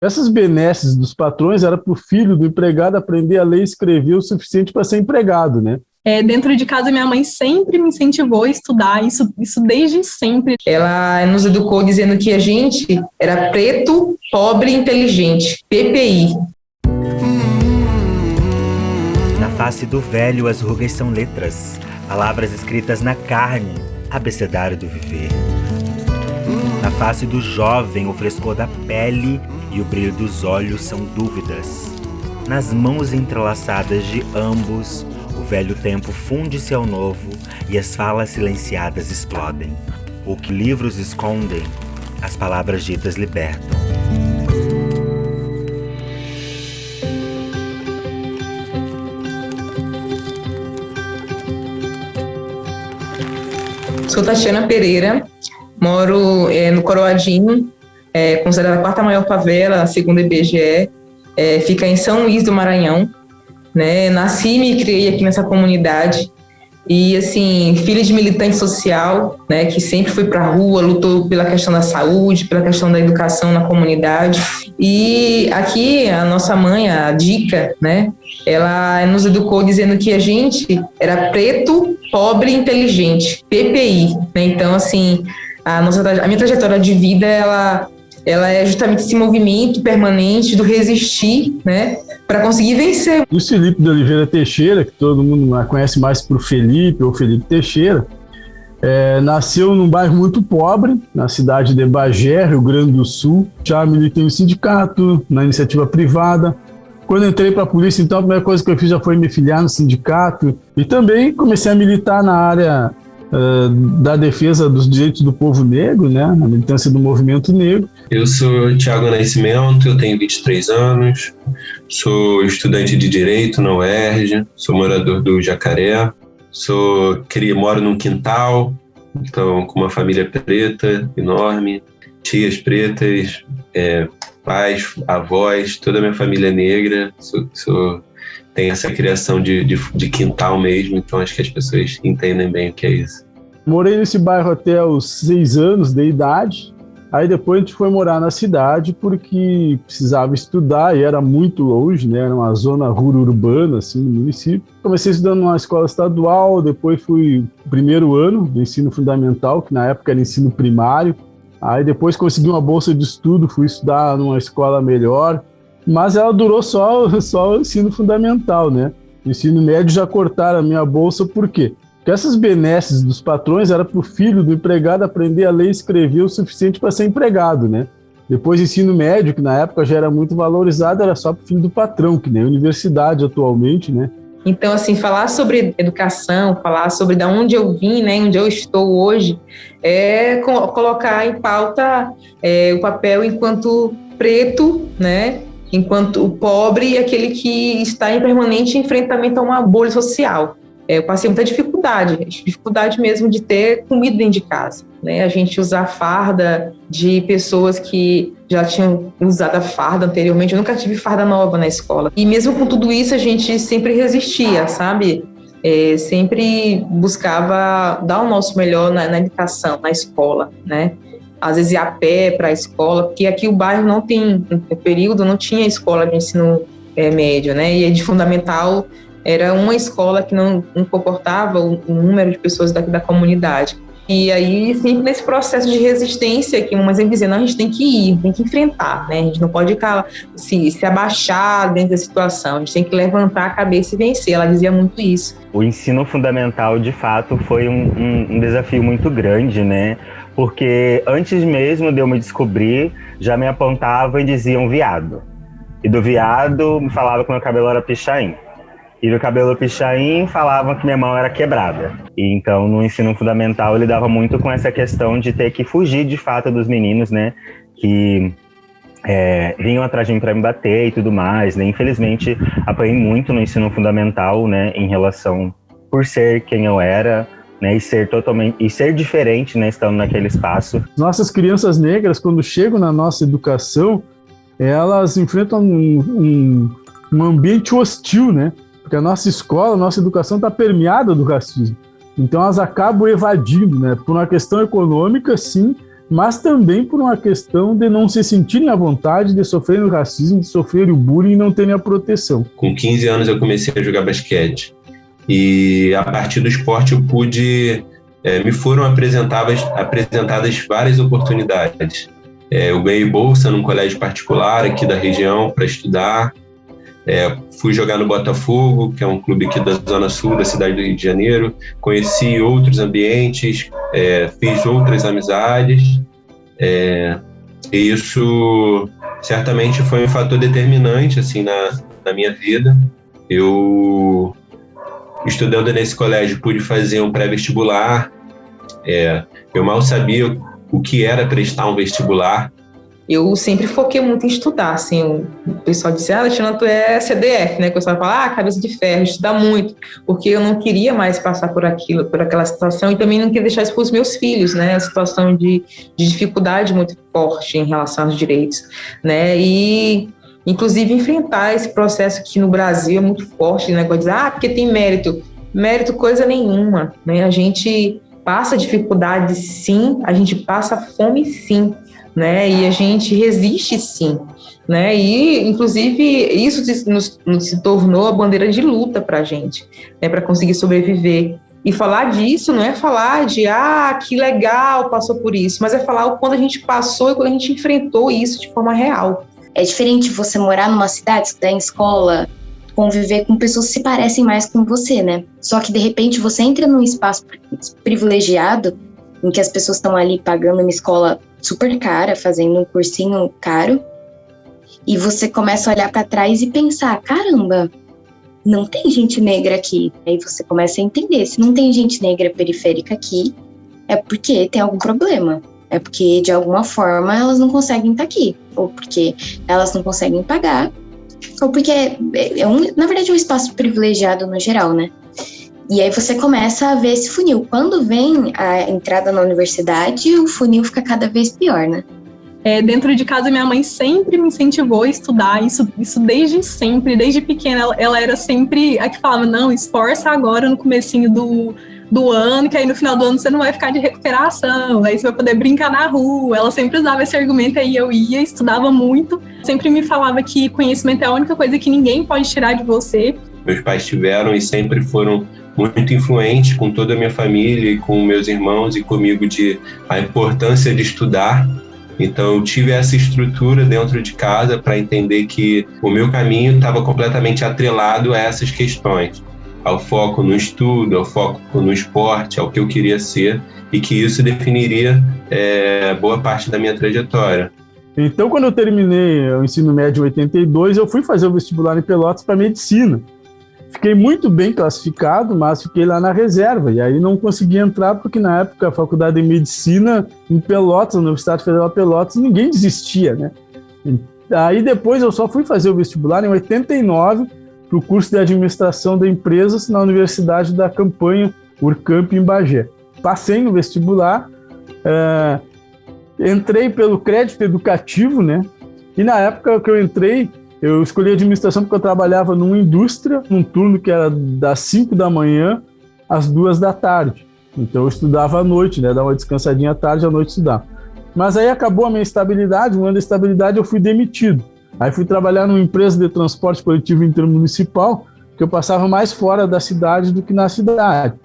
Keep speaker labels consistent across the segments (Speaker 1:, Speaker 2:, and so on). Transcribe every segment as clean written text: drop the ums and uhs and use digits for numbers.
Speaker 1: Essas benesses dos patrões era para o filho do empregado aprender a ler e escrever o suficiente para ser empregado, né?
Speaker 2: Dentro de casa, minha mãe sempre me incentivou a estudar, isso desde sempre.
Speaker 3: Ela nos educou dizendo que a gente era preto, pobre e inteligente, PPI.
Speaker 4: Na face do velho, as rugas são letras, palavras escritas na carne, abecedário do viver. Na face do jovem, o frescor da pele e o brilho dos olhos são dúvidas. Nas mãos entrelaçadas de ambos, o velho tempo funde-se ao novo e as falas silenciadas explodem. O que livros escondem, as palavras ditas libertam.
Speaker 3: Sou Tatiana Pereira, moro no Coroadinho, considerada a quarta maior favela, segundo o IBGE, fica em São Luís do Maranhão, né? Nasci e me criei aqui nessa comunidade e, assim, filha de militante social, né, que sempre foi para a rua, lutou pela questão da saúde, pela questão da educação na comunidade. E aqui a nossa mãe, a Dica, né, ela nos educou dizendo que a gente era preto, pobre e inteligente, PPI, né? Então, assim, a minha trajetória de vida, ela é justamente esse movimento permanente do resistir, né, para conseguir vencer.
Speaker 1: O Felipe de Oliveira Teixeira, que todo mundo conhece mais por Felipe ou Felipe Teixeira, nasceu num bairro muito pobre, na cidade de Bagé, Rio Grande do Sul. Já militei no sindicato, na iniciativa privada. Quando entrei para a polícia, então, a primeira coisa que eu fiz já foi me filiar no sindicato e também comecei a militar na área da defesa dos direitos do povo negro, né, na militância do movimento negro.
Speaker 5: Eu sou Thiago Nascimento, eu tenho 23 anos, sou estudante de Direito na UERJ, sou morador do Jacaré, moro num quintal, então, com uma família preta enorme, tias pretas, pais, avós, toda a minha família é negra, tem essa criação de quintal mesmo, então acho que as pessoas entendem bem o que é isso.
Speaker 1: Morei nesse bairro até os 6 anos de idade, aí depois a gente foi morar na cidade porque precisava estudar e era muito longe, né? Era uma zona urbana assim, no município. Comecei estudando numa escola estadual, depois fui no primeiro ano do ensino fundamental, que na época era ensino primário, aí depois consegui uma bolsa de estudo, fui estudar numa escola melhor, mas ela durou só o ensino fundamental, né? No ensino médio já cortaram a minha bolsa, por quê? Porque essas benesses dos patrões era para o filho do empregado aprender a ler e escrever o suficiente para ser empregado, né? Depois ensino médio, que na época já era muito valorizado, era só para o filho do patrão, que nem a universidade atualmente, né?
Speaker 3: Então, assim, falar sobre educação, falar sobre de onde eu vim, né, onde eu estou hoje, é colocar em pauta o papel enquanto preto, né, enquanto o pobre e aquele que está em permanente enfrentamento a uma bolha social. Eu passei muita dificuldade mesmo de ter comida dentro de casa, né? A gente usar farda de pessoas que já tinham usado a farda anteriormente. Eu nunca tive farda nova na escola. E mesmo com tudo isso, a gente sempre resistia, sabe? Sempre buscava dar o nosso melhor na educação, na escola, né? Às vezes ia a pé para a escola, porque aqui o bairro não tem, no período, não tinha escola de ensino médio, né? E de fundamental era uma escola que não comportava o número de pessoas da comunidade. E aí, sempre nesse processo de resistência, que uma sempre dizendo, a gente tem que ir, tem que enfrentar, né? A gente não pode se abaixar dentro da situação, a gente tem que levantar a cabeça e vencer. Ela dizia muito isso.
Speaker 4: O ensino fundamental, de fato, foi um desafio muito grande, né? Porque antes mesmo de eu me descobrir, já me apontavam e diziam viado. E do viado, me falava que meu cabelo era pichain. E do cabelo pichain falavam que minha mão era quebrada. E então, no ensino fundamental, ele dava muito com essa questão de ter que fugir, de fato, dos meninos, né? Que vinham atrás de mim para me bater e tudo mais, né? Infelizmente, apanhei muito no ensino fundamental, né? Em relação, por ser quem eu era, né? E ser diferente, né? Estando naquele espaço.
Speaker 1: Nossas crianças negras, quando chegam na nossa educação, elas enfrentam um ambiente hostil, né? Porque a nossa escola, a nossa educação está permeada do racismo. Então elas acabam evadindo, né? Por uma questão econômica, sim, mas também por uma questão de não se sentirem à vontade, de sofrerem o racismo, de sofrerem o bullying e não terem a proteção.
Speaker 5: Com 15 anos eu comecei a jogar basquete e a partir do esporte eu pude, me foram apresentadas várias oportunidades. Eu ganhei bolsa num colégio particular aqui da região para estudar. Fui jogar no Botafogo, que é um clube aqui da Zona Sul da cidade do Rio de Janeiro. Conheci outros ambientes, fiz outras amizades. E isso certamente foi um fator determinante assim, na minha vida. Eu, estudando nesse colégio, pude fazer um pré-vestibular. Eu mal sabia o que era prestar um vestibular.
Speaker 3: Eu sempre foquei muito em estudar, assim, o pessoal disse, Alexandra, tu é CDF, né, que o pessoal fala, cabeça de ferro, estudar muito, porque eu não queria mais passar por aquela situação, e também não queria deixar isso para os meus filhos, né, a situação de dificuldade muito forte em relação aos direitos, né, e inclusive enfrentar esse processo que no Brasil é muito forte, né, de dizer, porque tem mérito coisa nenhuma, né, a gente passa dificuldade sim, a gente passa fome sim, né? E a gente resiste sim, né? E inclusive isso se tornou a bandeira de luta para a gente, né? Para conseguir sobreviver. E falar disso não é falar de que legal passou por isso, mas é falar o quando a gente passou e quando a gente enfrentou isso de forma real.
Speaker 6: É diferente você morar numa cidade, estudar em escola, conviver com pessoas que se parecem mais com você, né? Só que de repente você entra num espaço privilegiado em que as pessoas estão ali pagando uma escola super cara, fazendo um cursinho caro, e você começa a olhar para trás e pensar, caramba, não tem gente negra aqui. Aí você começa a entender, se não tem gente negra periférica aqui, é porque tem algum problema. É porque, de alguma forma, elas não conseguem estar aqui. Ou porque elas não conseguem pagar, ou porque na verdade é um espaço privilegiado no geral, né? E aí você começa a ver esse funil. Quando vem a entrada na universidade, o funil fica cada vez pior, né?
Speaker 2: Dentro de casa, minha mãe sempre me incentivou a estudar, isso desde sempre, desde pequena. Ela era sempre a que falava, não, esforça agora no comecinho do ano, que aí no final do ano você não vai ficar de recuperação, aí você vai poder brincar na rua. Ela sempre usava esse argumento, aí eu ia, estudava muito. Sempre me falava que conhecimento é a única coisa que ninguém pode tirar de você.
Speaker 5: Meus pais tiveram e sempre foram muito influentes com toda a minha família e com meus irmãos e comigo a importância de estudar. Então eu tive essa estrutura dentro de casa para entender que o meu caminho estava completamente atrelado a essas questões, ao foco no estudo, ao foco no esporte, ao que eu queria ser, e que isso definiria boa parte da minha trajetória.
Speaker 1: Então, quando eu terminei o ensino médio em 82, eu fui fazer o vestibular em Pelotas para medicina. Fiquei muito bem classificado, mas fiquei lá na reserva, e aí não consegui entrar porque na época a faculdade de medicina em Pelotas, na Universidade Federal de Pelotas, ninguém desistia, né? Aí depois eu só fui fazer o vestibular em 89 para o curso de administração de empresas na Universidade da Campanha, Urcamp, em Bagé. Passei no vestibular, entrei pelo crédito educativo, né? E na época que eu entrei, eu escolhi administração porque eu trabalhava numa indústria, num turno que era das 5 da manhã às 2 da tarde. Então eu estudava à noite, né? Dava uma descansadinha à tarde, à noite estudava. Mas aí acabou a minha estabilidade, um ano de estabilidade eu fui demitido. Aí fui trabalhar numa empresa de transporte coletivo intermunicipal, que eu passava mais fora da cidade do que na cidade.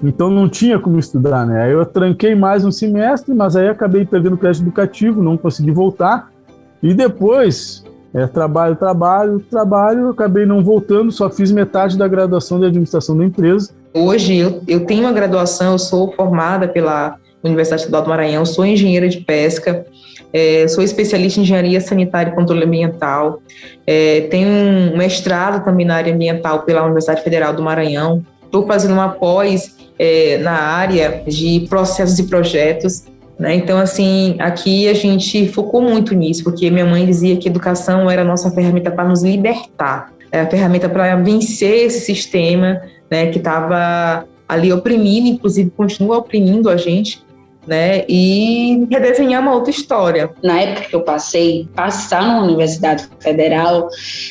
Speaker 1: Então não tinha como estudar, né? Aí eu tranquei mais um semestre, mas aí acabei perdendo o crédito educativo, não consegui voltar. E depois... trabalho, acabei não voltando, só fiz metade da graduação de administração da empresa.
Speaker 3: Hoje eu tenho uma graduação, eu sou formada pela Universidade Estadual do Maranhão, sou engenheira de pesca, sou especialista em engenharia sanitária e controle ambiental, tenho um mestrado também na área ambiental pela Universidade Federal do Maranhão, estou fazendo uma pós na área de processos e projetos. Então, assim, aqui a gente focou muito nisso, porque minha mãe dizia que a educação era a nossa ferramenta para nos libertar, a ferramenta para vencer esse sistema, né, que estava ali oprimindo, inclusive continua oprimindo a gente, né, e redesenhar uma outra história.
Speaker 7: Na época que eu passar na Universidade Federal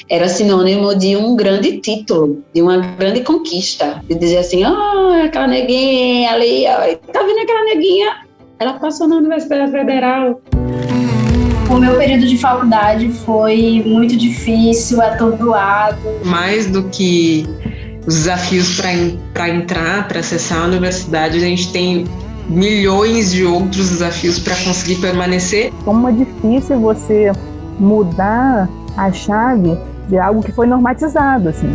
Speaker 7: era sinônimo de um grande título, de uma grande conquista, de dizer assim, aquela neguinha ali, tá vendo aquela neguinha? Ela passou na Universidade Federal.
Speaker 8: O meu período de faculdade foi muito difícil, atordoado.
Speaker 3: Mais do que os desafios para entrar, para acessar a universidade, a gente tem milhões de outros desafios para conseguir permanecer.
Speaker 9: Como é difícil você mudar a chave de algo que foi normatizado, assim.